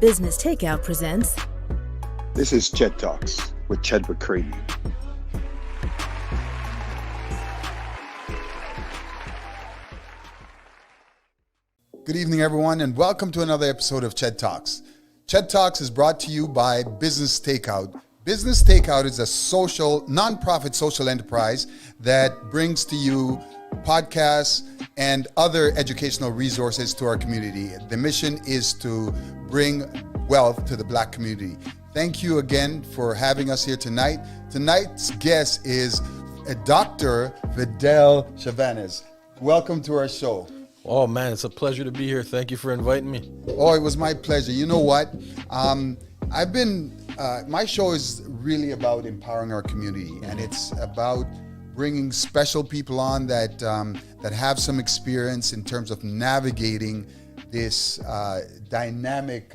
Business Takeout presents... This is Ched Talks with Chedwick Crieghtney. Good evening, everyone, and welcome to another episode of Ched Talks. Ched Talks is brought to you by Business Takeout. Business Takeout is a nonprofit social enterprise that brings to you podcasts and other educational resources to our community. The mission is to bring wealth to the Black community. Thank you again for having us here tonight. Tonight's guest is Dr. Vidal Chavannes. Welcome to our show. Oh man, it's a pleasure to be here. Thank you for inviting me. Oh, it was my pleasure. You know what? My show is really about empowering our community, and it's about bringing special people on that have some experience in terms of navigating this dynamic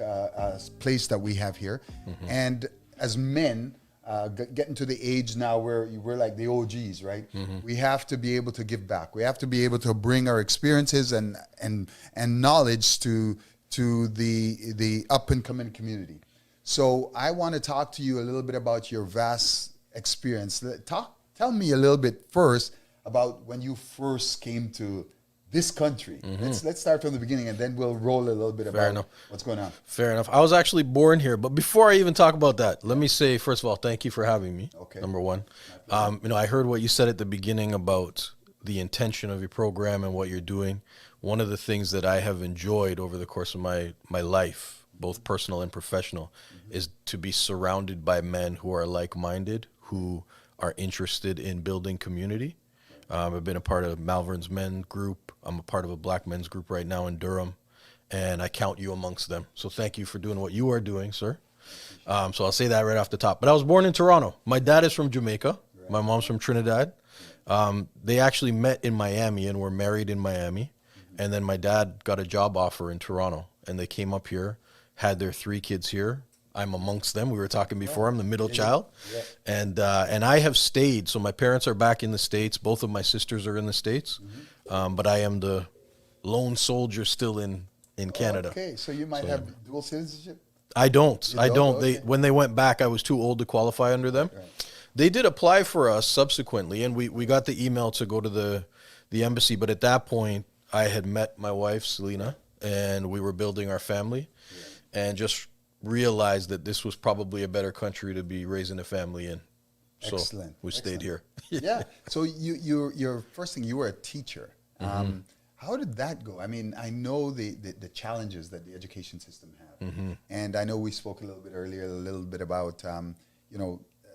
place that we have here. Mm-hmm. And as men, getting to the age now where we're like the OGs, right? Mm-hmm. We have to be able to give back. We have to be able to bring our experiences and knowledge to the up and coming community. So I want to talk to you a little bit about your vast experience. Tell me a little bit first about when you first came to this country. Mm-hmm. Let's start from the beginning, and then we'll roll a little bit about what's going on. Fair enough. I was actually born here, but before I even talk about that, let me say, first of all, thank you for having me. Okay. Number one. I heard what you said at the beginning about the intention of your program and what you're doing. One of the things that I have enjoyed over the course of my life, both personal and professional, mm-hmm. is to be surrounded by men who are like-minded, who are interested in building community. I've been a part of Malvern's men group. I'm a part of a black men's group right now in Durham, and I count you amongst them. So thank you for doing what you are doing, sir. So I'll say that right off the top. But I was born in Toronto. My dad is from Jamaica. Right. My mom's from Trinidad. They actually met in Miami and were married in Miami. Mm-hmm. And then my dad got a job offer in Toronto, and they came up here, had their 3 kids here. I'm amongst them. We were talking before. I'm the middle child. Yeah. And I have stayed. So my parents are back in the States. Both of my sisters are in the States. Mm-hmm. But I am the lone soldier still in Canada. Okay, so you might have dual citizenship? I don't. Okay. When they went back, I was too old to qualify under them. Right. They did apply for us subsequently, and we got the email to go to the embassy. But at that point, I had met my wife, Selena, and we were building our family. Yeah. And just realized that this was probably a better country to be raising a family in. So Excellent. We stayed here. Yeah. So your first thing, you were a teacher. Mm-hmm. How did that go? I mean, I know the challenges that the education system have. Mm-hmm. And I know we spoke a little bit earlier, about,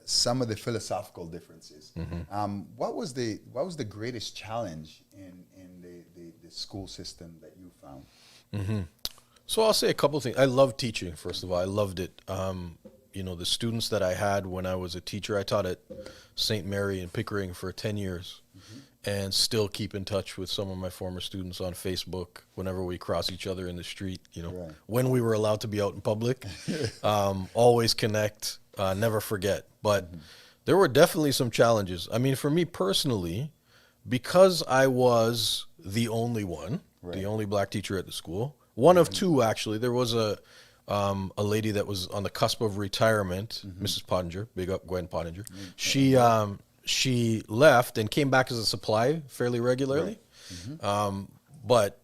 some of the philosophical differences. Mm-hmm. What was the greatest challenge in the school system that you found? Mm-hmm. So I'll say a couple of things. I love teaching, first of all. I loved it. The students that I had when I was a teacher, I taught at St. Mary in Pickering for 10 years, mm-hmm. and still keep in touch with some of my former students on Facebook whenever we cross each other in the street, right. When we were allowed to be out in public. Always connect, never forget. But mm-hmm. there were definitely some challenges. I mean, for me personally, because I was the only one, right. the only black teacher at the school, one of 2, actually. There was a lady that was on the cusp of retirement, mm-hmm. Mrs. Pottinger, big up Gwen Pottinger. Mm-hmm. She left and came back as a supply fairly regularly. Right. Mm-hmm. But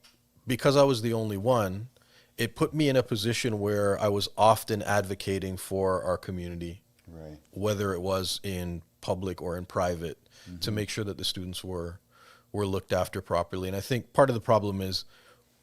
because I was the only one, it put me in a position where I was often advocating for our community, right. whether it was in public or in private, mm-hmm. to make sure that the students were looked after properly. And I think part of the problem is,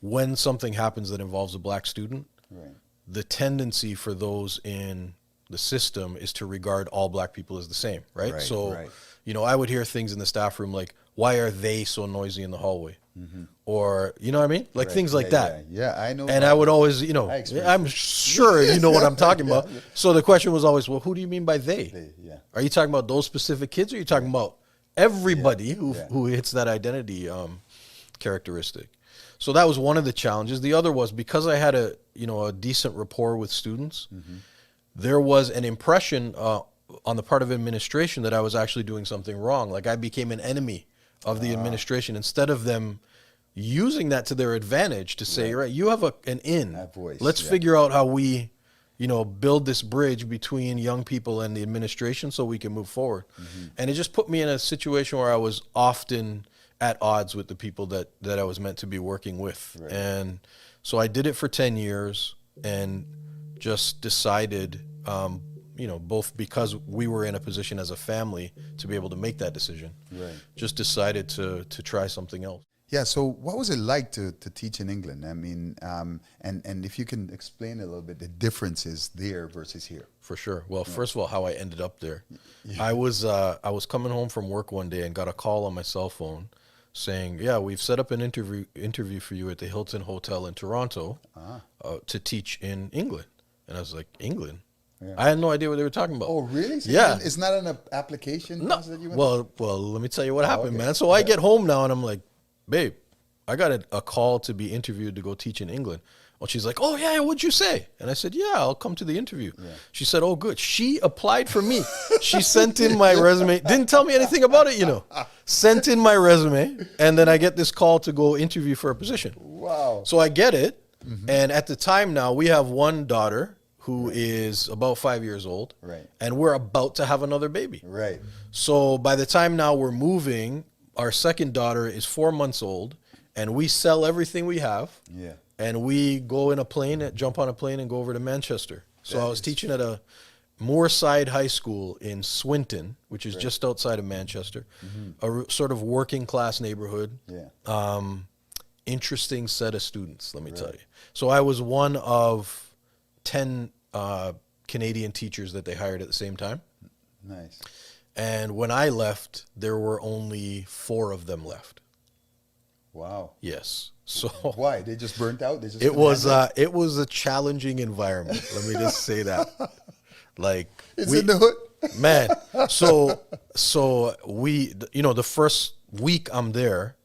when something happens that involves a black student, right. the tendency for those in the system is to regard all black people as the same, right? So, right. I would hear things in the staff room like, why are they so noisy in the hallway? Mm-hmm. Or, you know what I mean? Like right. things like that. Yeah, I know. And I would always, I'm sure you know what I'm talking about. Yeah. So the question was always, well, who do you mean by they? Yeah. Are you talking about those specific kids, or are you talking about everybody who hits that identity characteristic? So that was one of the challenges. The other was, because I had a decent rapport with students, mm-hmm. there was an impression on the part of administration that I was actually doing something wrong. Like I became an enemy of the administration instead of them using that to their advantage to say, right, you have an in. That voice, Let's figure out how we, build this bridge between young people and the administration so we can move forward. And it just put me in a situation where I was often at odds with the people that I was meant to be working with. Right. And so I did it for 10 years and just decided, both because we were in a position as a family to be able to make that decision, just decided to try something else. Yeah. So what was it like to teach in England? I mean, and if you can explain a little bit the differences there versus here. For sure. Well, first of all, how I ended up there. I was coming home from work one day and got a call on my cell phone saying, yeah, we've set up an interview for you at the Hilton Hotel in Toronto to teach in England. And I was like, England? Yeah. I had no idea what they were talking about. Oh, really? So yeah. It's not an application process that you went Well, let me tell you what happened, man. So I get home now and I'm like, babe, I got a call to be interviewed to go teach in England. Well, she's like, oh, yeah, what'd you say? And I said, yeah, I'll come to the interview. Yeah. She said, oh, good. She applied for me. She sent in my resume. Didn't tell me anything about it, Sent in my resume. And then I get this call to go interview for a position. Wow. So I get it. And at the time now, we have one daughter who is about 5 years old. Right. And we're about to have another baby. Right. So by the time now we're moving, our second daughter is 4 months old. And we sell everything we have. Yeah. And we go in a plane, jump on a plane and go over to Manchester. So I was teaching at a Moorside High School in Swinton, which is just outside of Manchester, a sort of working class neighborhood. Yeah. Interesting set of students, let me tell you. So I was one of 10 Canadian teachers that they hired at the same time. Nice. And when I left, there were only 4 of them left. Wow. Yes. So why? They just burnt out? It was a challenging environment. Let me just say that. Like it's in the hood. Man. So we, the first week I'm there,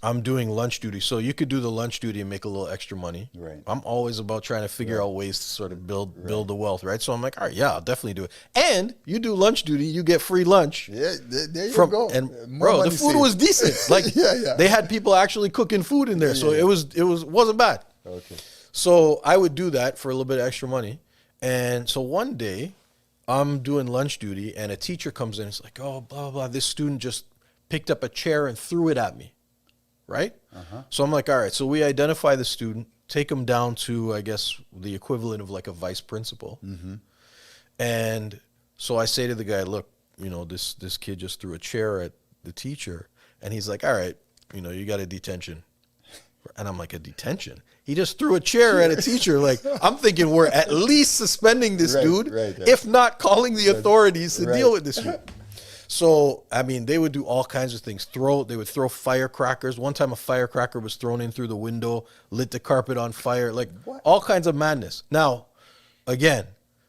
I'm doing lunch duty. So you could do the lunch duty and make a little extra money. Right. I'm always about trying to figure out ways to sort of build the wealth, right? So I'm like, all right, yeah, I'll definitely do it. And you do lunch duty, you get free lunch. Yeah, there you go. And bro, the food was decent. Like they had people actually cooking food in there. So it wasn't bad. Okay. So I would do that for a little bit of extra money. And so one day I'm doing lunch duty and a teacher comes in and it's like, oh, blah, blah, blah. This student just picked up a chair and threw it at me. Right? So I'm like, all right, so we identify the student, take him down to, I guess, the equivalent of like a vice principal. And so I say to the guy, look, this kid just threw a chair at the teacher. And he's like, all right, you got a detention. And I'm like, a detention? He just threw a chair at a teacher. Like, I'm thinking we're at least suspending this dude, if not calling the authorities to deal with this dude. So, I mean, they would do all kinds of things. They would throw firecrackers. One time a firecracker was thrown in through the window, lit the carpet on fire, like all kinds of madness. Now, again,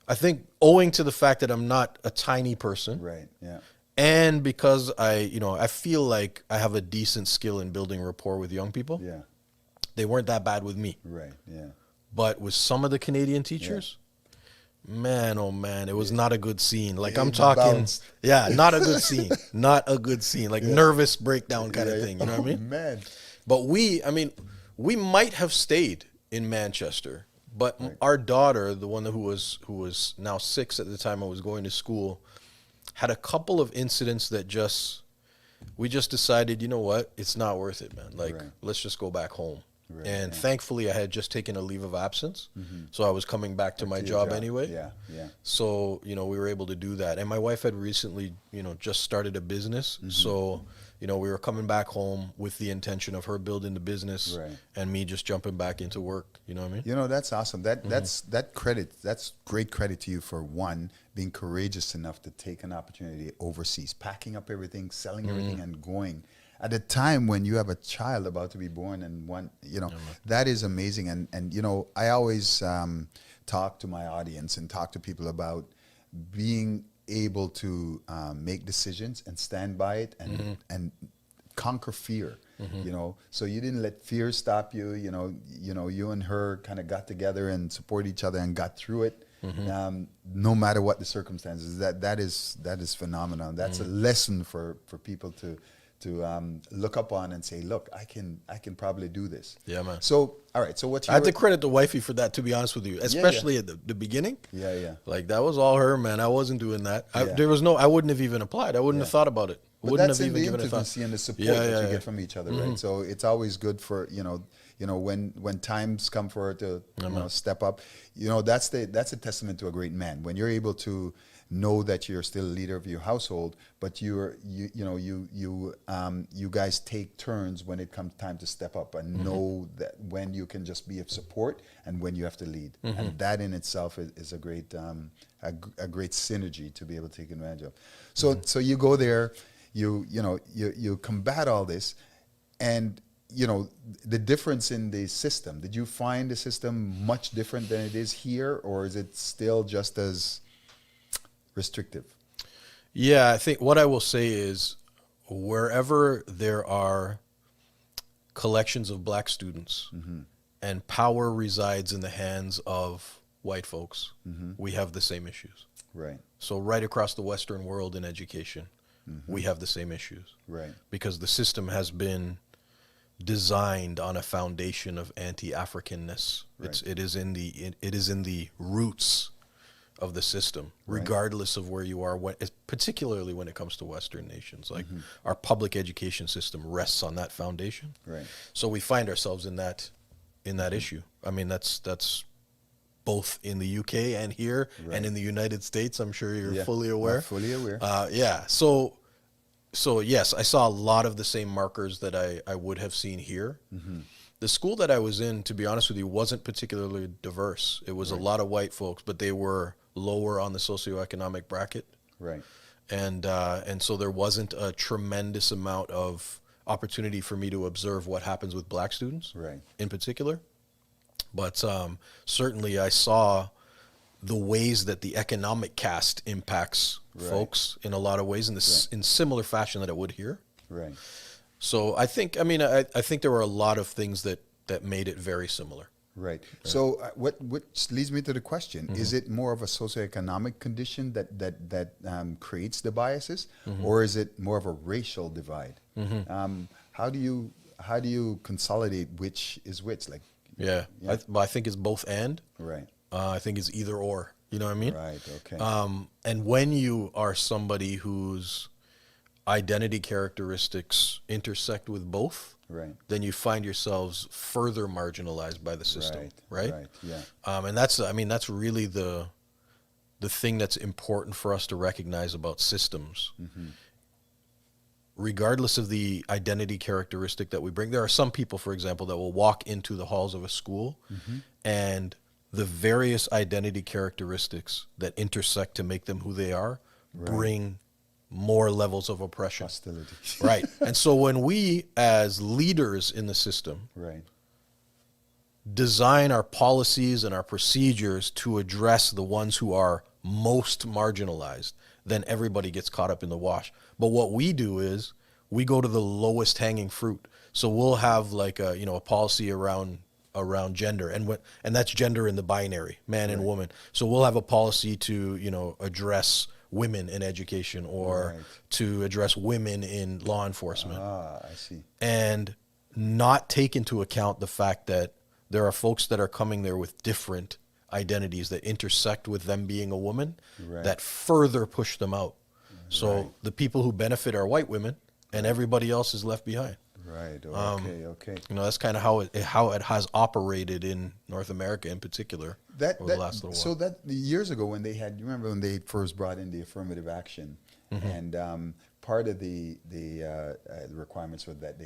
I think owing to the fact that I'm not a tiny person. Right, yeah. And because I feel like I have a decent skill in building rapport with young people. Yeah. They weren't that bad with me. Right, yeah. But with some of the Canadian teachers, man, oh man, it was not a good scene. Like I'm talking, bounced. not a good scene. Not a good scene. Like nervous breakdown kind of thing. You know what I mean? Man. But we might have stayed in Manchester, but our daughter, the one who was now 6 at the time I was going to school, had a couple of incidents that we just decided, you know what, it's not worth it, man. Like, let's just go back home. Right, and thankfully, I had just taken a leave of absence, so I was coming back to my job anyway. Yeah, yeah. So, we were able to do that. And my wife had recently, just started a business. So, we were coming back home with the intention of her building the business and me just jumping back into work. You know what I mean? That's awesome. That's great credit to you for, one, being courageous enough to take an opportunity overseas, packing up everything, selling everything, and going. At a time when you have a child about to be born and that is amazing. And I always talk to my audience and talk to people about being able to make decisions and stand by it and conquer fear. So you didn't let fear stop you. You and her kind of got together and support each other and got through it. No matter what the circumstances. That is phenomenal. That's a lesson for people to look up on and say, look, I can probably do this. Yeah, man. So, all right. So what's I had to credit the wifey for that, to be honest with you, especially at the beginning. Yeah, yeah. Like that was all her, man. I wasn't doing that. Yeah. I wouldn't have even applied. I wouldn't have thought about it. But Wouldn't that's have in even the given it a thought. intimacy and the support that you get from each other, right? So it's always good for when times come for her to step up. That's a testament to a great man when you're able to know that you're still a leader of your household, but you guys take turns when it comes time to step up and know that when you can just be of support and when you have to lead, and that in itself is a great synergy to be able to take advantage of. So you go there. You combat all this, and the difference in the system. Did you find the system much different than it is here, or is it still just as restrictive? Yeah, I think what I will say is wherever there are collections of black students and power resides in the hands of white folks, we have the same issues. Right. So right across the Western world in education, we have the same issues. Right. Because the system has been designed on a foundation of anti-Africanness. Right. It is in the roots of the system, regardless of where you are, particularly when it comes to Western nations. Like our public education system rests on that foundation. Right. So we find ourselves in that issue. I mean, that's both in the UK and here and in the United States. I'm sure you're fully aware. I'm fully aware. Yeah. So yes, I saw a lot of the same markers that I would have seen here. The school that I was in, to be honest with you, wasn't particularly diverse. It was a lot of white folks, but they were lower on the socioeconomic bracket. Right. And so there wasn't a tremendous amount of opportunity for me to observe what happens with black students in particular. But certainly I saw the ways that the economic caste impacts folks in a lot of ways in similar fashion that it would here. Right. So I think there were a lot of things that made it very similar. Right. So what leads me to the question, is it more of a socioeconomic condition that creates the biases, or is it more of a racial divide? How do you consolidate which is which? Like, I think it's both and. Right. I think it's either or. You know what I mean? Right. Okay. And when you are somebody whose identity characteristics intersect with both, then you find yourselves further marginalized by the system, right? Right. Yeah. And that's really the thing that's important for us to recognize about systems. Regardless of the identity characteristic that we bring, there are some people, for example, that will walk into the halls of a school and the various identity characteristics that intersect to make them who they are bring more levels of oppression. Hostility. Right. And so when we, as leaders in the system, design our policies and our procedures to address the ones who are most marginalized, then everybody gets caught up in the wash. But what we do is we go to the lowest hanging fruit. So we'll have like a policy around gender, and that's gender in the binary, man and woman. So we'll have a policy to address women in education or to address women in law enforcement. I see. And not take into account the fact that there are folks that are coming there with different identities that intersect with them being a woman that further push them out. So the people who benefit are white women and everybody else is left behind. Right. Okay. That's kind of how it has operated in North America in particular over the last little while. So that years ago when you remember when they first brought in the affirmative action, and part of the requirements were that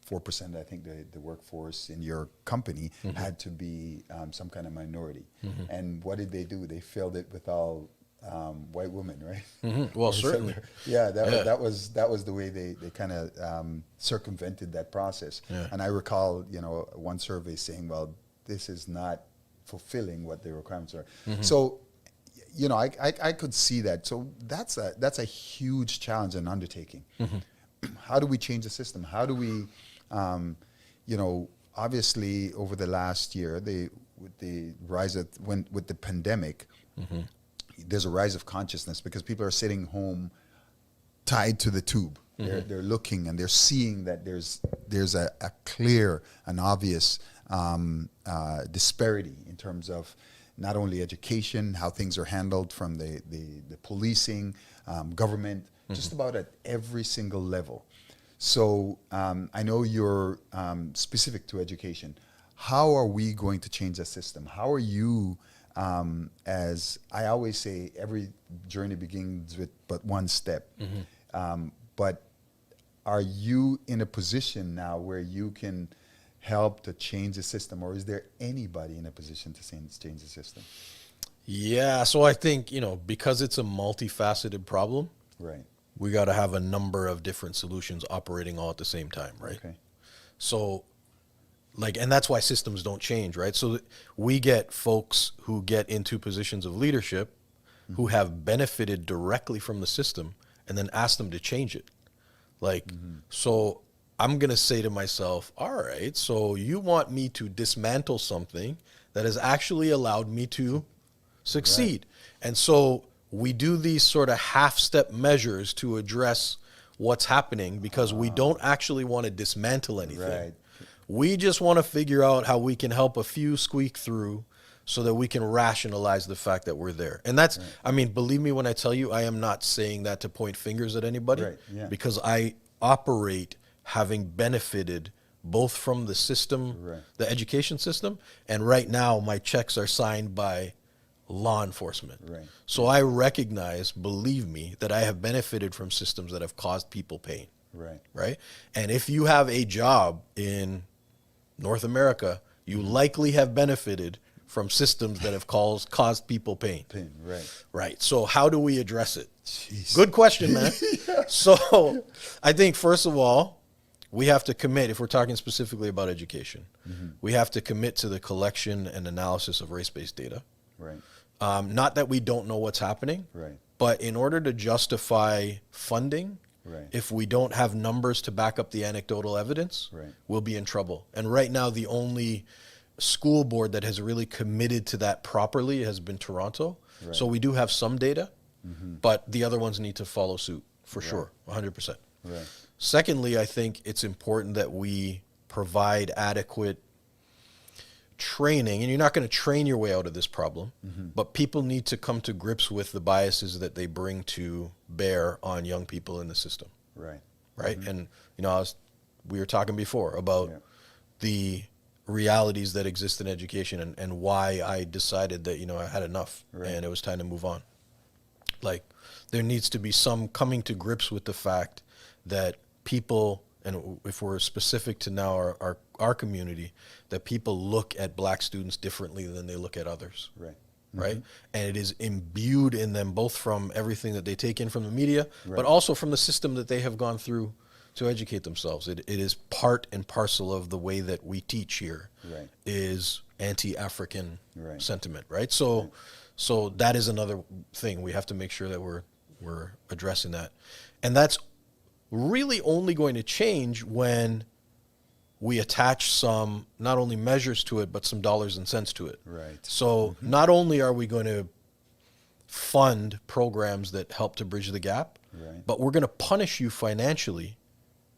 4%, I think, the workforce in your company had to be some kind of minority. And what did they do? They filled it with all white women, right? Well, certainly. That was the way they kind of circumvented that process. And I recall, one survey saying, well, this is not fulfilling what the requirements are. So, I could see that. So that's a huge challenge and undertaking. How do we change the system? How do we, obviously over the last year, with the rise of with the pandemic, there's a rise of consciousness because people are sitting home tied to the tube, They're looking and they're seeing that there's a clear and obvious disparity in terms of not only education, how things are handled from the policing, government, just about at every single level. So I know you're specific to education. How are we going to change the system? How are you, as I always say, every journey begins with but one step. But are you in a position now where you can help to change the system, or is there anybody in a position to change the system? Yeah, so I think, because it's a multifaceted problem, Right. we got to have a number of different solutions operating all at the same time, right? Okay. So, and that's why systems don't change, right? So we get folks who get into positions of leadership who have benefited directly from the system and then ask them to change it. So I'm going to say to myself, all right, so you want me to dismantle something that has actually allowed me to succeed. Right. And so we do these sort of half-step measures to address what's happening because we don't actually want to dismantle anything. Right. We just want to figure out how we can help a few squeak through so that we can rationalize the fact that we're there. And that's, believe me when I tell you, I am not saying that to point fingers at anybody, because I operate having benefited both from the system, the education system, and right now my checks are signed by law enforcement. Right. So I recognize, believe me, that I have benefited from systems that have caused people pain. Right. Right. And if you have a job in North America, you likely have benefited from systems that have caused people pain. Right. Right. So how do we address it? Jeez. Good question, man. So I think, first of all, we have to commit, if we're talking specifically about education, we have to commit to the collection and analysis of race-based data. Right. Not that we don't know what's happening, but in order to justify funding, if we don't have numbers to back up the anecdotal evidence, we'll be in trouble. And right now, the only school board that has really committed to that properly has been Toronto. Right. So we do have some data, but the other ones need to follow suit for sure, 100%. Right. Secondly, I think it's important that we provide adequate training, and you're not going to train your way out of this problem, but people need to come to grips with the biases that they bring to bear on young people in the system. Right. Right. And, we were talking before about the realities that exist in education and why I decided that, I had enough and it was time to move on. There needs to be some coming to grips with the fact that people, and if we're specific to now our community, that people look at black students differently than they look at others. Right. Right. And it is imbued in them both from everything that they take in from the media, but also from the system that they have gone through to educate themselves. It is part and parcel of the way that we teach here is anti-African sentiment. Right. So that is another thing. We have to make sure that we're addressing that. And that's really only going to change when we attach some, not only measures to it, but some dollars and cents to it. Right. So not only are we going to fund programs that help to bridge the gap, but we're going to punish you financially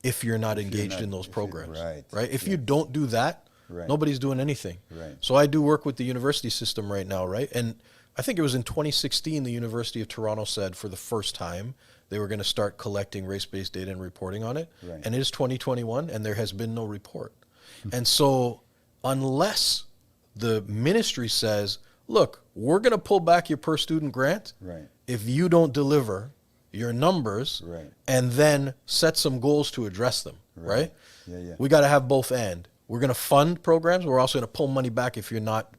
if you're not engaged in those programs. Right. If you don't do that, nobody's doing anything. Right. So I do work with the university system right now, right? And I think it was in 2016, the University of Toronto said for the first time they were going to start collecting race-based data and reporting on it. Right. And it is 2021, and there has been no report. And so unless the ministry says, look, we're going to pull back your per-student grant if you don't deliver your numbers and then set some goals to address them, right? We got to have both and. We're going to fund programs. We're also going to pull money back if you're not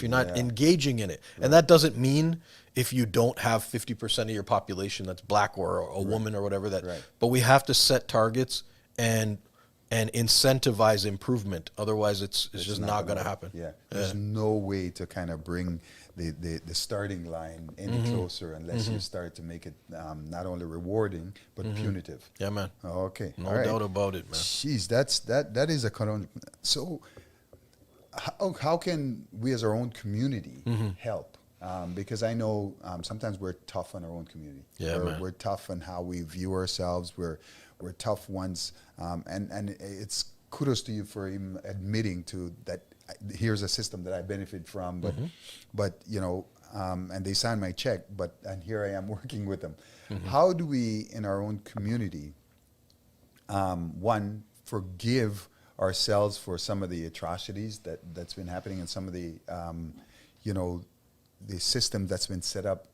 engaging in it. And that doesn't mean if you don't have 50% of your population that's black or a woman or whatever but we have to set targets and incentivize improvement. Otherwise it's just not going to happen. There's no way to kind of bring the starting line any closer unless you start to make it not only rewarding but punitive. Yeah, man. Okay. No doubt about it, man. Jeez, that is a conundrum. So how can we as our own community help? Because I know sometimes we're tough on our own community. We're tough on how we view ourselves. We're were tough ones, and it's kudos to you for even admitting to that. Here's a system that I benefit from, but you know, and they signed my check, and here I am working with them. How do we, in our own community, one, forgive ourselves for some of the atrocities that's been happening, and some of the, you know, the system that's been set up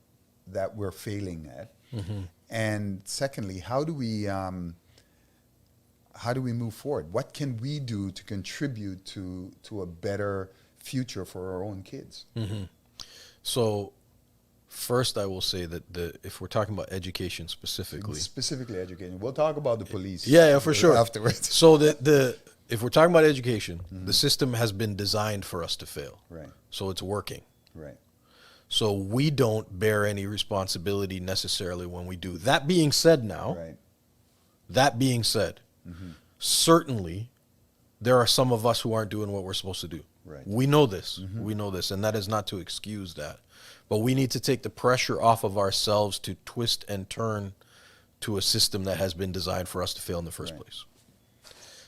that we're failing at, and secondly, how do we move forward? What can we do to contribute to a better future for our own kids? So first I will say that if we're talking about education specifically Education. We'll talk about the police. Yeah, for sure. Afterwards. So if we're talking about education, the system has been designed for us to fail. Right. So it's working. Right. So we don't bear any responsibility necessarily when we do. That being said now, certainly there are some of us who aren't doing what we're supposed to do. Right. We know this. We know this, and that is not to excuse that. But we need to take the pressure off of ourselves to twist and turn to a system that has been designed for us to fail in the first place.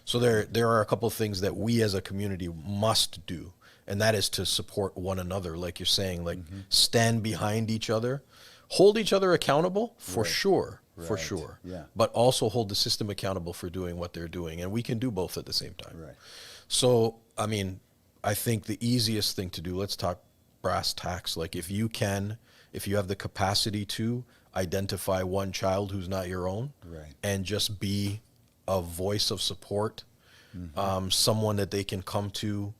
So there are a couple of things that we as a community must do, and that is to support one another, like you're saying, like stand behind each other, hold each other accountable for sure. For sure. Yeah. But also hold the system accountable for doing what they're doing. And we can do both at the same time. Right. So, I mean, I think the easiest thing to do, let's talk brass tacks. Like if you have the capacity to identify one child who's not your own and just be a voice of support, someone that they can come to,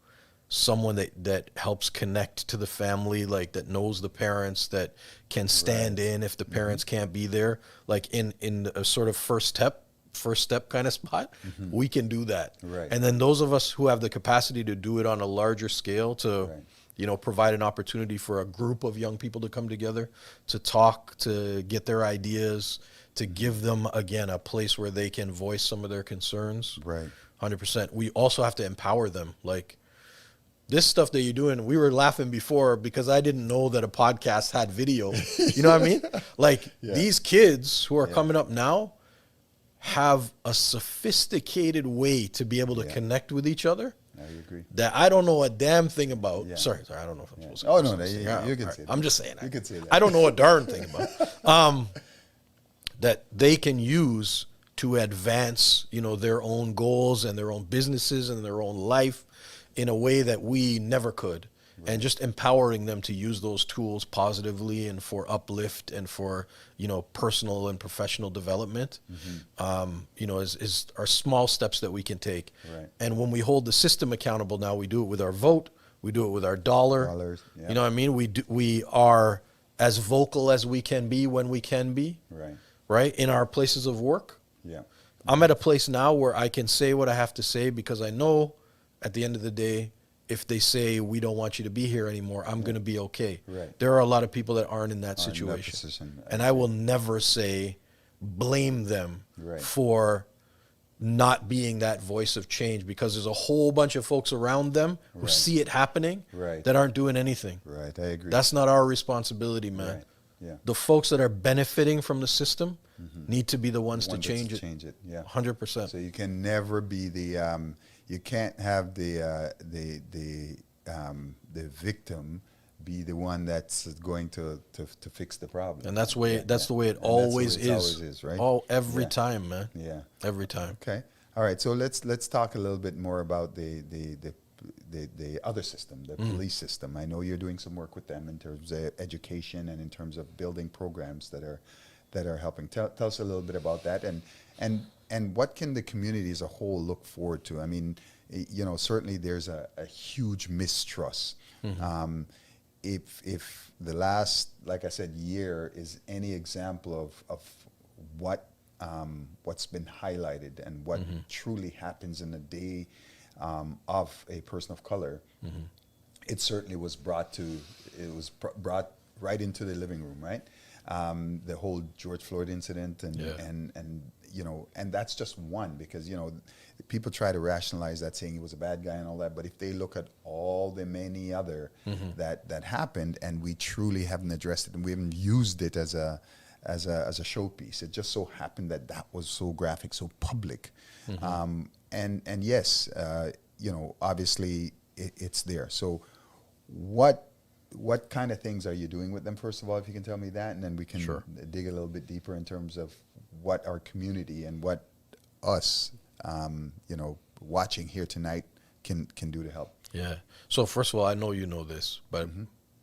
someone that helps connect to the family, like that knows the parents, that can stand in if the parents can't be there, like in a sort of first step kind of spot, we can do that. Right. And then those of us who have the capacity to do it on a larger scale, to you know, provide an opportunity for a group of young people to come together, to talk, to get their ideas, to give them, again, a place where they can voice some of their concerns. Right. 100%. We also have to empower them. Like, this stuff that you're doing, we were laughing before because I didn't know that a podcast had video. You know what I mean? Like, these kids who are coming up now have a sophisticated way to be able to connect with each other. I agree. That I don't know a damn thing about. Sorry, I don't know if I'm supposed to. Oh, no, you can say that. I'm just saying that. You can say that. I don't know a darn thing about. That they can use to advance, you know, their own goals and their own businesses and their own life in a way that we never could. And just empowering them to use those tools positively and for uplift and for, you know, personal and professional development, you know, are small steps that we can take. Right. And when we hold the system accountable now, we do it with our vote, we do it with our dollars. You know what I mean? We are as vocal as we can be when we can be, right? In our places of work. Yeah. I'm at a place now where I can say what I have to say because I know at the end of the day, if they say we don't want you to be here anymore, I'm going to be okay. Right. There are a lot of people that aren't in that situation. And I will never blame them for not being that voice of change, because there's a whole bunch of folks around them who see it happening that aren't doing anything. Right, I agree. That's not our responsibility, man. Right. Yeah. The folks that are benefiting from the system need to be the ones to change it. Change it, yeah. 100%. So you can never be you can't have the victim be the one that's going to fix the problem. And that's the way it always is, right? Every time, man. Yeah. Every time. Okay. All right. So let's talk a little bit more about the other system, the police system. I know you're doing some work with them in terms of education and in terms of building programs that are helping. Tell us a little bit about that, and what can the community as a whole look forward to? I mean, you know, certainly there's a huge mistrust. If the last, like I said, year is any example of what's been highlighted and what truly happens in a day of a person of color, it certainly was brought right into the living room, right? The whole George Floyd incident and you know, and that's just one, because, you know, people try to rationalize that, saying he was a bad guy and all that, but if they look at all the many other that happened, and we truly haven't addressed it, and we haven't used it as as a showpiece. It just so happened that was so graphic, so public. And yes, obviously it's there. So what kind of things are you doing with them, first of all, if you can tell me that, and then we can dig a little bit deeper in terms of what our community and what us, watching here tonight can do to help. Yeah. So first of all, I know you know this, but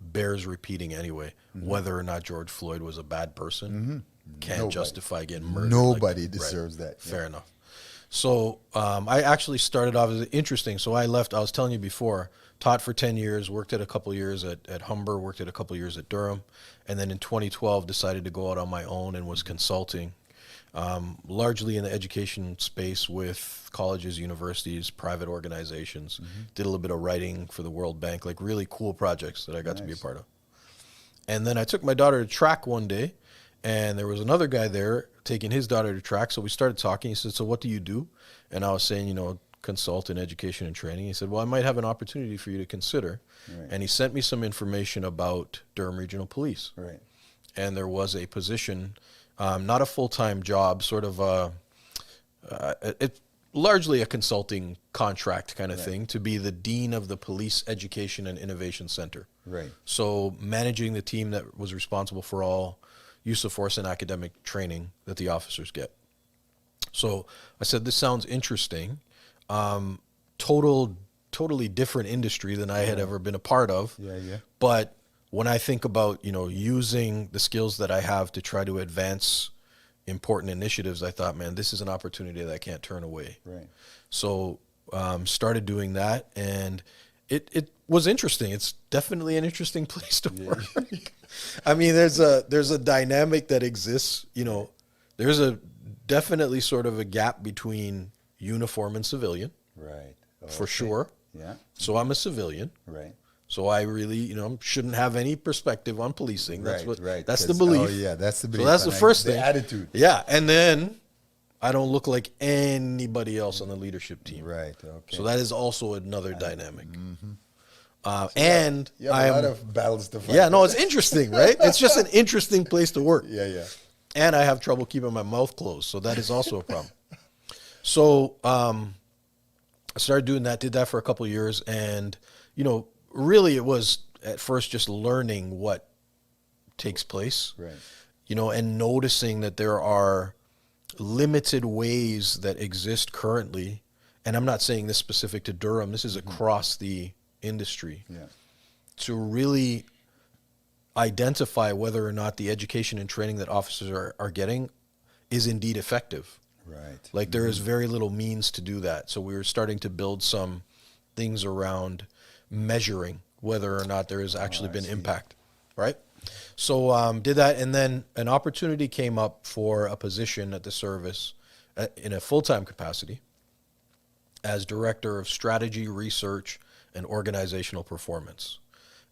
bears repeating anyway, whether or not George Floyd was a bad person can't justify getting murdered. Nobody deserves that. Fair enough. So I actually started off as interesting. So I was telling you before, taught for 10 years, worked at a couple years at Humber, worked at a couple years at Durham, and then in 2012 decided to go out on my own and was consulting, largely in the education space with colleges, universities, private organizations. Did a little bit of writing for the World Bank, like really cool projects that I got to be a part of. And then I took my daughter to track one day, and there was another guy there taking his daughter to track. So we started talking. He said, "So what do you do?" And I was saying, consult in education and training. He said, "Well, I might have an opportunity for you to consider." Right. And he sent me some information about Durham Regional Police. Right. And there was a position, not a full-time job, sort of largely a consulting contract kind of thing, to be the dean of the Police Education and Innovation Center. Right. So managing the team that was responsible for all use of force and academic training that the officers get. So I said, this sounds interesting. Totally different industry than I had ever been a part of. Yeah. But when I think about, using the skills that I have to try to advance important initiatives, I thought, man, this is an opportunity that I can't turn away. Right. So started doing that, and it was interesting. It's definitely an interesting place to work. I mean, there's a dynamic that exists. There's definitely sort of a gap between uniform and civilian. Right. For sure. Yeah. So I'm a civilian. Right. So I really, shouldn't have any perspective on policing. That's that's the Oh belief. yeah, that's the belief. So that's the first thing. The attitude. Yeah, and then I don't look like anybody else on the leadership team. Right. Okay. So that is also another dynamic. And you have a lot of battles to fight. Yeah, no, it's interesting, right? It's just an interesting place to work. Yeah. And I have trouble keeping my mouth closed, so that is also a problem. So I started doing that, did that for a couple of years, and really it was at first just learning what takes place, right? And noticing that there are limited ways that exist currently, and I'm not saying this specific to Durham, this is across the industry, to really identify whether or not the education and training that officers are getting is indeed effective. Right. Like there is very little means to do that. So we were starting to build some things around measuring whether or not there has actually been impact, right? So did that, and then an opportunity came up for a position at the service in a full-time capacity as Director of Strategy, Research, and Organizational Performance.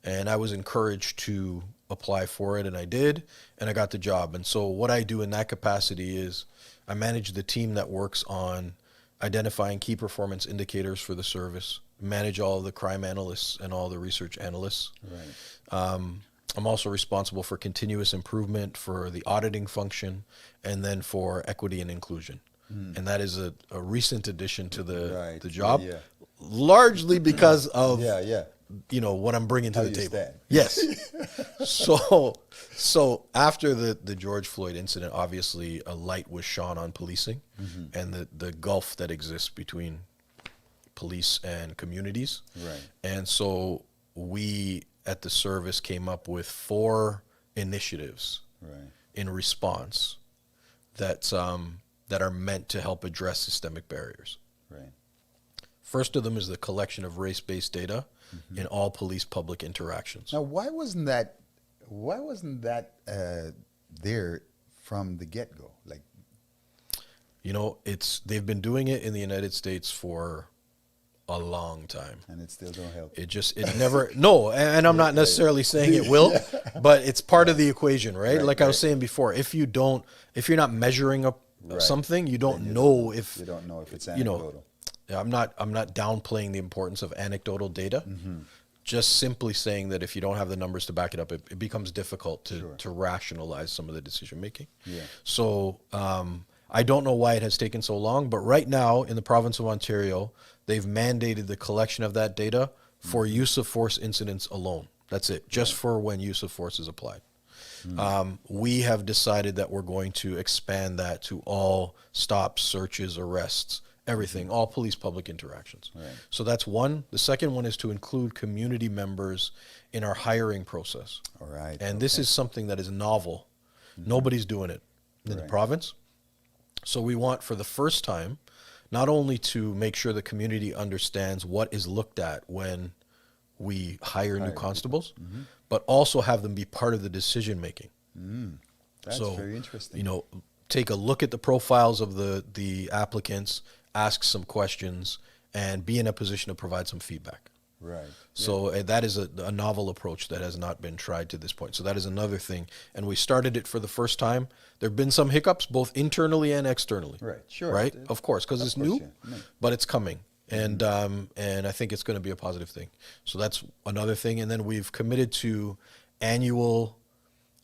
And I was encouraged to apply for it, and I did, and I got the job. And so what I do in that capacity is I manage the team that works on identifying key performance indicators for the service, manage all of the crime analysts and all the research analysts. Right. I'm also responsible for continuous improvement, for the auditing function, and then for equity and inclusion. And that is a recent addition to the job, largely because of what I'm bringing to the table. Stand. Yes. So after the George Floyd incident, obviously a light was shone on policing and the gulf that exists between police and communities. Right. And so we at the service came up with 4 initiatives in response that are meant to help address systemic barriers. Right. First of them is the collection of race-based data in all police public interactions. Now, why wasn't that there from the get-go? Like, they've been doing it in the United States for a long time, and it still don't help. It never no, and I'm not necessarily saying it will, but it's part of the equation, right? Like I was saying before, if you're not measuring up something, you don't know if it's anecdotal. I'm not downplaying the importance of anecdotal data, just simply saying that if you don't have the numbers to back it up, it becomes difficult to, Sure. to rationalize some of the decision making. Yeah. So I don't know why it has taken so long, but right now in the province of Ontario, they've mandated the collection of that data for use of force incidents alone. That's it, just for when use of force is applied. We have decided that we're going to expand that to all stops, searches, arrests, everything, all police public interactions. Right. So that's one. The second one is to include community members in our hiring process. All right. And this is something that is novel. Nobody's doing it in the Right. province. So we want, for the first time, not only to make sure the community understands what is looked at when we hire new constables, but also have them be part of the decision making. That's So, very interesting. You know, take a look at the profiles of the applicants, ask some questions, and be in a position to provide some feedback. Right. So that is a novel approach that has not been tried to this point. So that is another thing. And we started it for the first time. There have been some hiccups, both internally and externally. Right. Sure. Right? Of course, because it's course, new, yeah. but it's coming. And I think it's going to be a positive thing. So that's another thing. And then we've committed to annual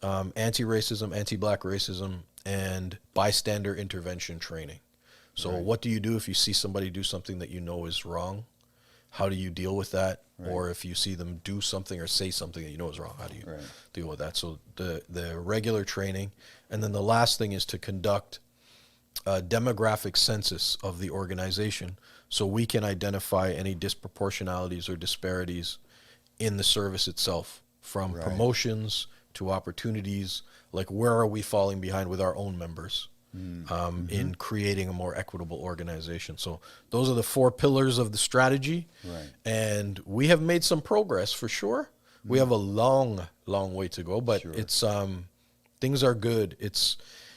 anti-racism, anti-black racism, and bystander intervention training. So what do you do if you see somebody do something that you know is wrong? How do you deal with that? Right. Or if you see them do something or say something that you know is wrong, how do you Right. deal with that? So the regular training. And then the last thing is to conduct a demographic census of the organization so we can identify any disproportionalities or disparities in the service itself, from Right. promotions to opportunities. Like, where are we falling behind with our own members in creating a more equitable organization? So those are the 4 pillars of the strategy. Right. And we have made some progress for sure. We have a long way to go, but Sure. it's things are good. It's,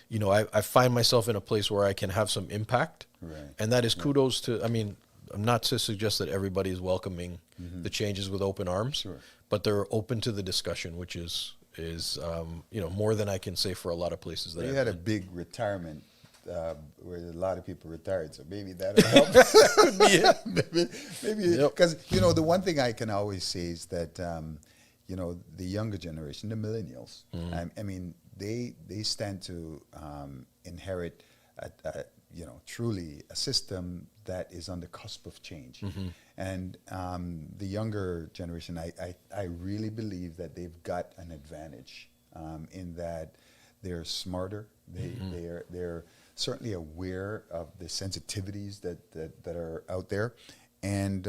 you know, I find myself in a place where I can have some impact. Right. And that is kudos to, I mean, I'm not to suggest that everybody is welcoming the changes with open arms, Sure. but they're open to the discussion, which is you know, more than I can say for a lot lot of places that You I've had a been. big retirement where a lot of people retired, so maybe that'll help. maybe Yep. because you know the one thing I can always say is that you know the younger generation, the millennials. I mean, they stand to inherit you know truly a system that is on the cusp of change. And the younger generation, I really believe that they've got an advantage in that they're smarter. They're certainly aware of the sensitivities that are out there, and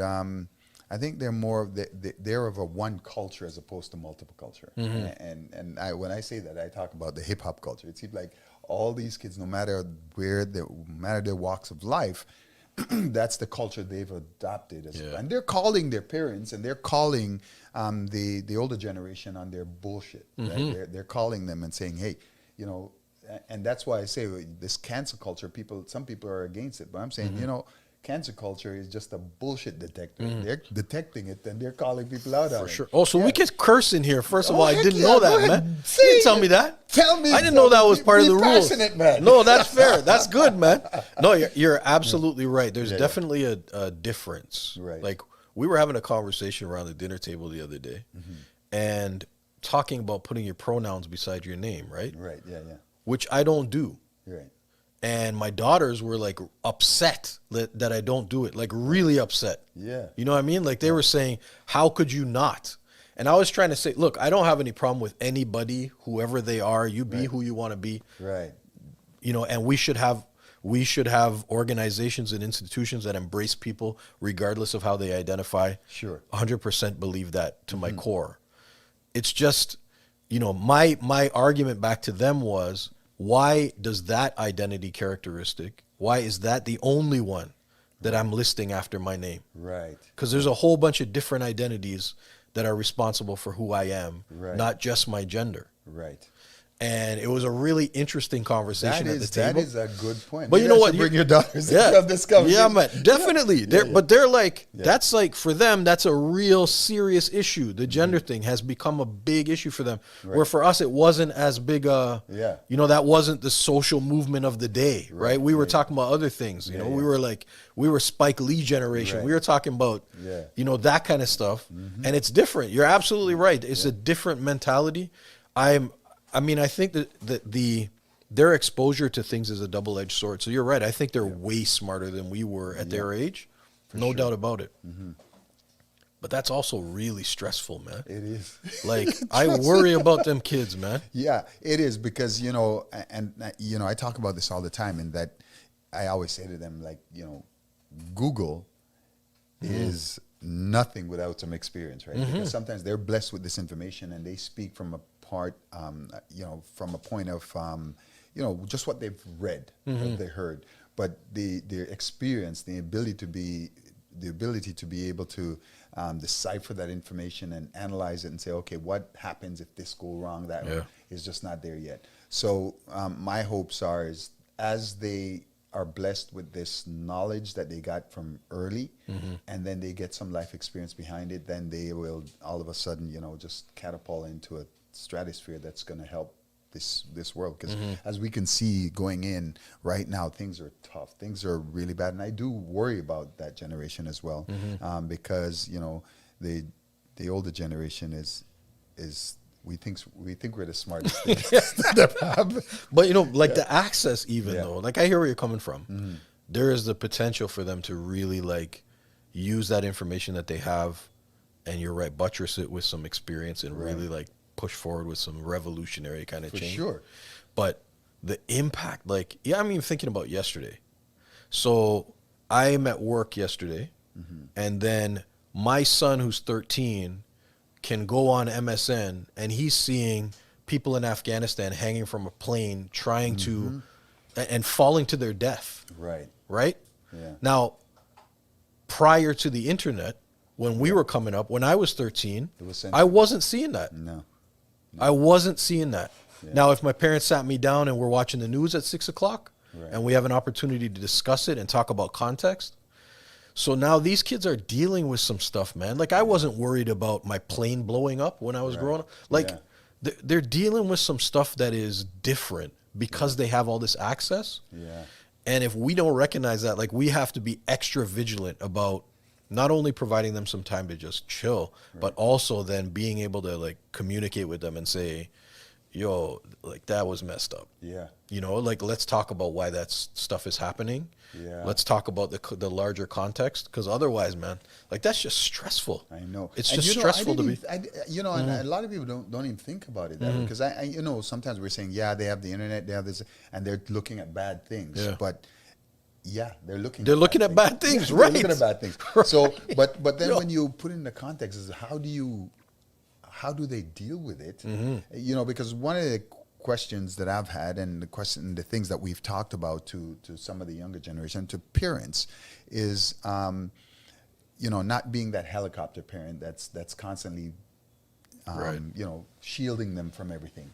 I think they're more of they're of a one culture as opposed to multiple culture. And when I say that, I talk about the hip hop culture. It seems like all these kids, no matter their walks of life, that's the culture they've adopted, and they're calling their parents and they're calling the older generation on their bullshit. Right? They're calling them and saying, "Hey, you know," and that's why I say this cancel culture. Some people are against it, but I'm saying, you know, cancel culture is just a bullshit detector. They're detecting it, and they're calling people out on it. For sure. Oh, so we can curse in here. First of Oh, all, I heck didn't yeah, know go that, ahead. man. Say You didn't tell it. me that. Tell me. I didn't know that was part of the rules. Passionate, man. No, that's fair. That's good, man. No, you're absolutely right. There's Yeah. definitely a difference. Right. Like, we were having a conversation around the dinner table the other day and talking about putting your pronouns beside your name, right? Right. Yeah. Which I don't do. Right. And my daughters were like upset that I don't do it, like really upset. Yeah. You know what I mean? Like, they were saying, how could you not? And I was trying to say, look, I don't have any problem with anybody, whoever they are. You be who you want to be. Right. You know, and we should have organizations and institutions that embrace people regardless of how they identify. Sure. 100% believe that to my core. It's just, you know, my argument back to them was, why does that identity characteristic, why is that the only one that I'm listing after my name? Right. Because there's a whole bunch of different identities that are responsible for who I am, Right. not just my gender. Right. And it was a really interesting conversation at the table. That is a good point. But Maybe you know I what? should bring your daughters to Yeah, have this conversation. yeah, man, definitely. But they're like, Yeah. that's like, for them, that's a real serious issue. The gender thing has become a big issue for them. Right. Where for us, it wasn't as big a, Yeah. you know, that wasn't the social movement of the day, right? We were talking about other things, you know, we were Spike Lee generation. Right. We were talking about, you know, that kind of stuff. And it's different. You're absolutely right. It's a different mentality. I think that their exposure to things is a double-edged sword. So you're right. I think they're way smarter than we were at their age. No doubt about it. But that's also really stressful, man. It is. Like, I worry about them kids, man. Yeah, it is, because, you know, and, you know, I talk about this all the time, and that I always say to them, like, you know, Google is nothing without some experience, right? Because sometimes they're blessed with this information and they speak from a part, you know, from a point of, you know, just what they've read, what they heard, but their experience, the ability to be able to decipher that information and analyze it and say, okay, what happens if this go wrong? That is just not there yet. So my hopes are, is as they are blessed with this knowledge that they got from early, and then they get some life experience behind it, then they will all of a sudden, you know, just catapult into a stratosphere that's going to help this world. Because as we can see going in right now, things are tough. Things are really bad. And I do worry about that generation as well, because, you know, the older generation is we think we're the smartest things that have. But, you know, like the access even though, like I hear where you're coming from. There is the potential for them to really like use that information that they have, and you're right, buttress it with some experience and really like push forward with some revolutionary kind of change. For sure. But the impact, like, I'm even thinking about yesterday. So I'm at work yesterday, and then my son, who's 13, can go on MSN, and he's seeing people in Afghanistan hanging from a plane trying to, and falling to their death. Right. Right? Yeah. Now, prior to the internet, when we were coming up, when I was 13, I wasn't seeing that. No. I wasn't seeing that. Now, if my parents sat me down and we're watching the news at 6 o'clock, and we have an opportunity to discuss it and talk about context. So now these kids are dealing with some stuff, man. Like, I wasn't worried about my plane blowing up when I was growing up. Like, they're dealing with some stuff that is different because they have all this access. Yeah. And if we don't recognize that, like, we have to be extra vigilant about not only providing them some time to just chill, but also then being able to like communicate with them and say, yo, like, that was messed up. Yeah. You know, like, let's talk about why that stuff is happening. Yeah. Let's talk about the larger context, because otherwise, man, like, that's just stressful. I know. It's and just stressful to be. You know, and a lot of people don't even think about it that way, because I, you know, sometimes we're saying, yeah, they have the internet, they have this, and they're looking at bad things. Yeah. But yeah, they're looking at bad things, right? They're looking at bad things. Right. So, but then when you put in the context, is how do they deal with it? You know, because one of the questions that I've had, and the things that we've talked about to some of the younger generation, to parents, is you know, not being that helicopter parent that's constantly you know, shielding them from everything.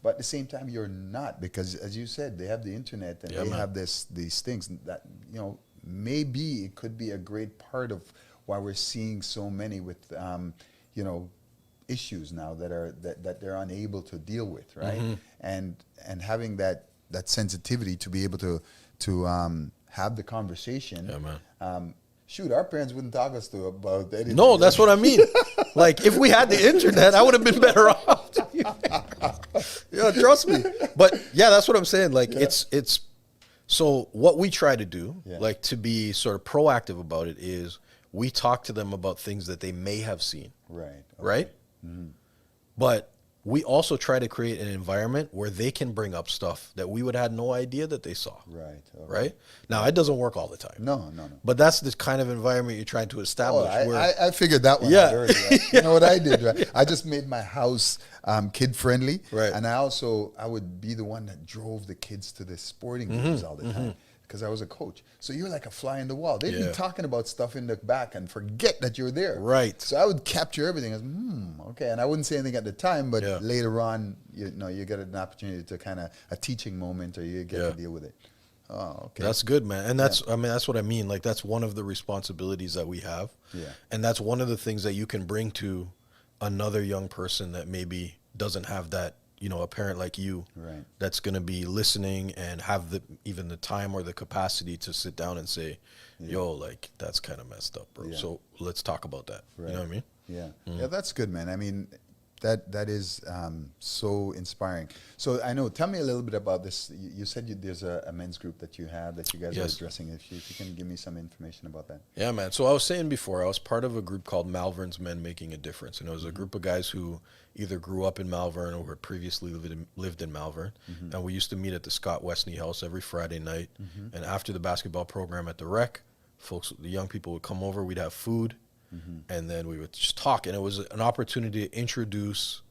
But at the same time, you're not, because as you said, they have the internet, and they have these things that, you know, maybe it could be a great part of why we're seeing so many with you know, issues now that they're unable to deal with, right? And having that sensitivity to be able to have the conversation. Yeah, man. Shoot, our parents wouldn't talk us to about anything. No, that's what I mean. Like, if we had the internet, I would have been better off. Yeah, trust me. But yeah, that's what I'm saying. Like, it's so what we try to do, like, to be sort of proactive about it, is we talk to them about things that they may have seen. Right. Okay. Right? But we also try to create an environment where they can bring up stuff that we would have had no idea that they saw. Right. Right? Now, it doesn't work all the time. No. But that's the kind of environment you're trying to establish. I figured that one out early. Right? You know what I did? Right? I just made my house kid-friendly. Right. And I would be the one that drove the kids to the sporting games all the time. because I was a coach. So you're like a fly in the wall. They'd Yeah. be talking about stuff in the back and forget that you're there. Right. So I would capture everything as, okay. And I wouldn't say anything at the time, but Yeah. later on, you get an opportunity to kind of a teaching moment, or you get Yeah. to deal with it. Oh, okay. That's good, man. And that's, I mean, that's what I mean. Like, that's one of the responsibilities that we have. Yeah. And that's one of the things that you can bring to another young person that maybe doesn't have that, you know, a parent like you, Right. that's going to be listening and have even the time or the capacity to sit down and say, yo, like, that's kind of messed up, bro. Yeah. So let's talk about that. Right. You know what I mean? Yeah. Yeah, that's good, man. I mean, that is so inspiring. So I know, tell me a little bit about this. You said there's a men's group that you have that you guys are Yes. addressing. If you can give me some information about that. Yeah, man. So I was saying before, I was part of a group called Malvern's Men Making a Difference. And it was a group of guys who either grew up in Malvern or had previously lived in Malvern. And we used to meet at the Scott Westney House every Friday night. And after the basketball program at the rec, the young people would come over, we'd have food, and then we would just talk. And it was an opportunity to introduce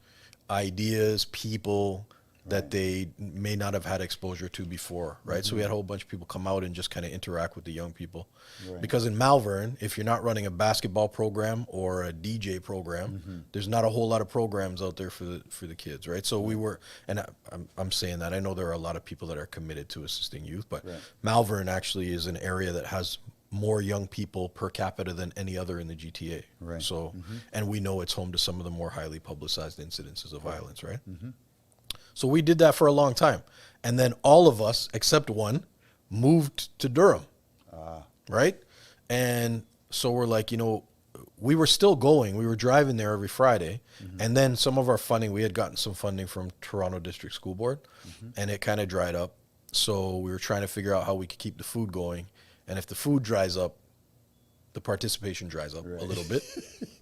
ideas, people that they may not have had exposure to before, right? So we had a whole bunch of people come out and just kind of interact with the young people. Right. Because in Malvern, if you're not running a basketball program or a DJ program, there's not a whole lot of programs out there for the kids, right? So we were, and I'm saying that, I know there are a lot of people that are committed to assisting youth, but Right. Malvern actually is an area that has more young people per capita than any other in the GTA. Right. So, and we know it's home to some of the more highly publicized incidences of violence, right? So we did that for a long time. And then all of us, except one, moved to Durham, right? And so we're like, you know, we were still going. We were driving there every Friday. And then some of our funding, we had gotten some funding from Toronto District School Board, and it kind of dried up. So we were trying to figure out how we could keep the food going. And if the food dries up, the participation dries up a little bit.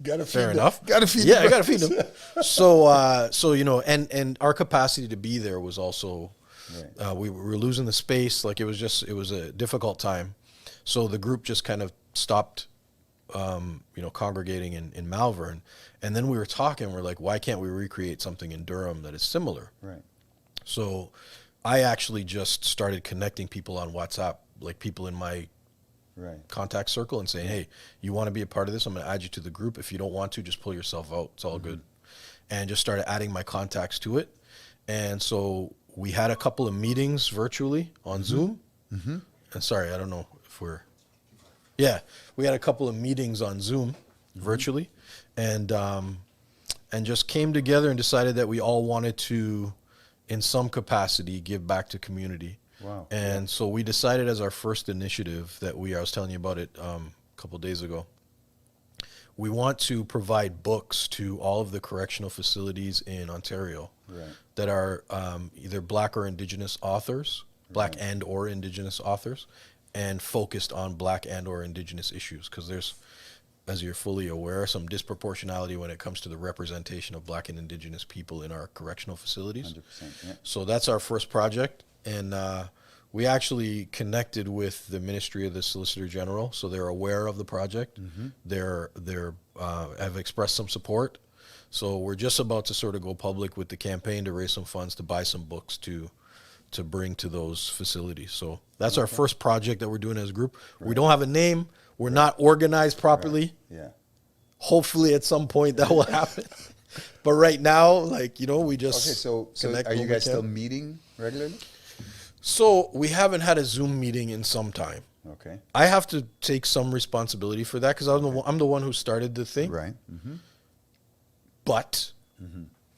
Gotta Fair feed enough. Gotta feed Yeah, them. I gotta feed them. So you know, and our capacity to be there was also, we were losing the space. Like it was a difficult time. So the group just kind of stopped, you know, congregating in Malvern. And then we were talking. We're like, why can't we recreate something in Durham that is similar? Right. So I actually just started connecting people on WhatsApp, like people in my contact circle, and saying, hey, you want to be a part of this? I'm going to add you to the group. If you don't want to, just pull yourself out. It's all good. And just started adding my contacts to it. And so we had a couple of meetings virtually on Zoom. And sorry, I don't know if we had a couple of meetings on Zoom virtually, and just came together and decided that we all wanted to, in some capacity, give back to community. Wow. And so we decided as our first initiative that I was telling you about it a couple of days ago, we want to provide books to all of the correctional facilities in Ontario that are either Black or Indigenous authors, Black and or Indigenous authors, and focused on Black and or Indigenous issues, because there's, as you're fully aware, some disproportionality when it comes to the representation of Black and Indigenous people in our correctional facilities. 100%. Yeah. So that's our first project. And we actually connected with the Ministry of the Solicitor General, so they're aware of the project. They're have expressed some support. So we're just about to sort of go public with the campaign to raise some funds to buy some books to bring to those facilities. So that's our first project that we're doing as a group. We don't have a name. We're not organized properly. Yeah. Hopefully at some point that will happen. But right now, like, you know, we just So connect are you when we guys still can. meeting regularly? So we haven't had a Zoom meeting in some time. Okay. I have to take some responsibility for that because I'm the one who started the thing. Right. But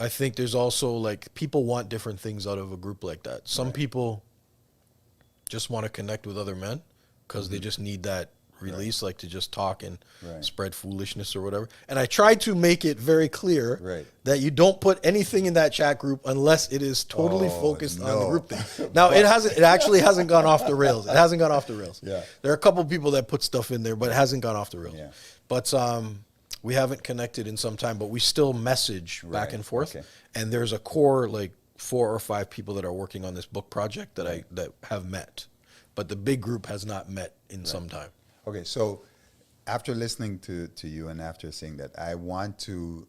I think there's also, like, people want different things out of a group like that. Some people just want to connect with other men because they just need that release, like to just talk and spread foolishness or whatever. And I try to make it very clear that you don't put anything in that chat group unless it is totally focused on the group thing. Now, it actually hasn't gone off the rails. It hasn't gone off the rails. Yeah. There are a couple people that put stuff in there, but it hasn't gone off the rails. Yeah. But we haven't connected in some time, but we still message back and forth. Okay. And there's a core, like 4 or 5 people that are working on this book project that that have met. But the big group has not met in some time. Okay, so after listening to you and after seeing that, I want to,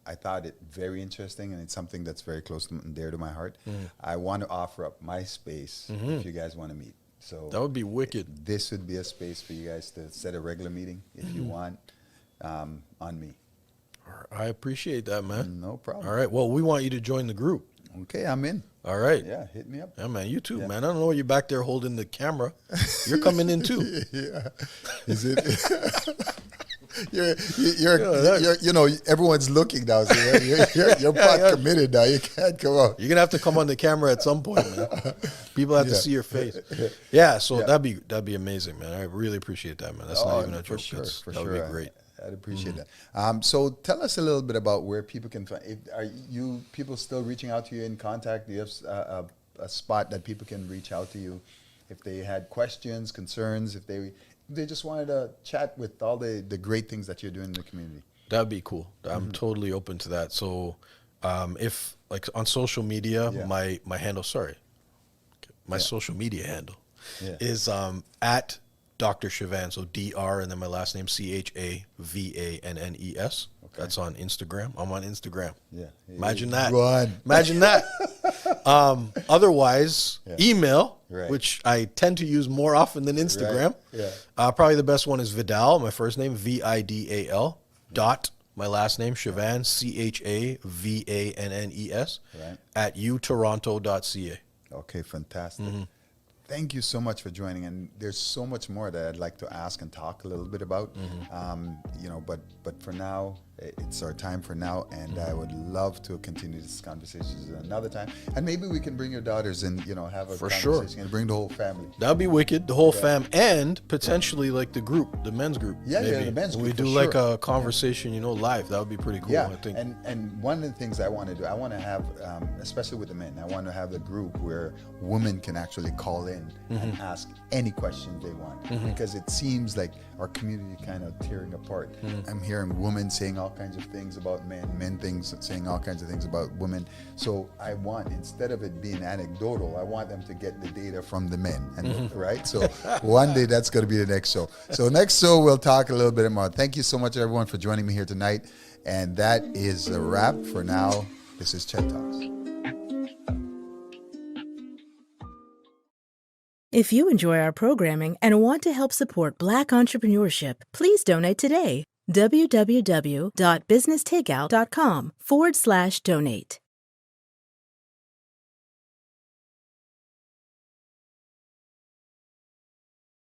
I thought it very interesting, and it's something that's very close and dear to my heart. I want to offer up my space if you guys want to meet. So That would be wicked. this would be a space for you guys to set a regular meeting if you want on me. I appreciate that, man. No problem. All right. Well, we want you to join the group. Okay, I'm in. All right. Yeah, hit me up. Yeah, man. You too, Yeah. man. I don't know you're back there holding the camera. You're coming in too. Yeah. Is it? you're everyone's looking now. So you're pot committed now. You can't come out. You're gonna have to come on the camera at some point, man. People have to see your face. Yeah, so that'd be amazing, man. I really appreciate that, man. That's not even a joke. That would be great. I'd appreciate that. So tell us a little bit about where people can find. Are you people still reaching out to you in contact? Do you have a spot that people can reach out to you if they had questions, concerns, if they just wanted to chat with all the great things that you're doing in the community? That'd be cool. I'm totally open to that. So, if like on social media, my handle, social media handle is at Dr. Chavannes, so DR, and then my last name CHAVANNES. Okay. That's on Instagram. I'm on Instagram. Yeah. Imagine that. Imagine that. Otherwise, email, which I tend to use more often than Instagram. Right. Yeah. Probably the best one is Vidal, my first name, VIDAL, dot, my last name, Chavannes, CHAVANNES, at utoronto.ca. Okay, fantastic. Thank you so much for joining, and there's so much more that I'd like to ask and talk a little bit about. But for now, it's our time for now, and I would love to continue this conversation another time. And maybe we can bring your daughters and have a conversation and bring the whole family. That'd be wicked, the whole fam, and potentially like the group, the men's group. Yeah, the men's group. We do like a conversation, live. That would be pretty cool. Yeah, I think. And one of the things I want to do, I want to have, especially with the men, I want to have a group where women can actually call in and ask any questions they want, because it seems like our community kind of tearing apart. I'm hearing women saying all kinds of things about men saying all kinds of things about women. So I want, instead of it being anecdotal, I want them to get the data from the men, and right? So one day that's going to be the next show. So next show we'll talk a little bit more. Thank you so much, everyone, for joining me here tonight. And that is a wrap for now. This is Ched Talks. If you enjoy our programming and want to help support Black entrepreneurship, please donate today. www.businesstakeout.com/donate.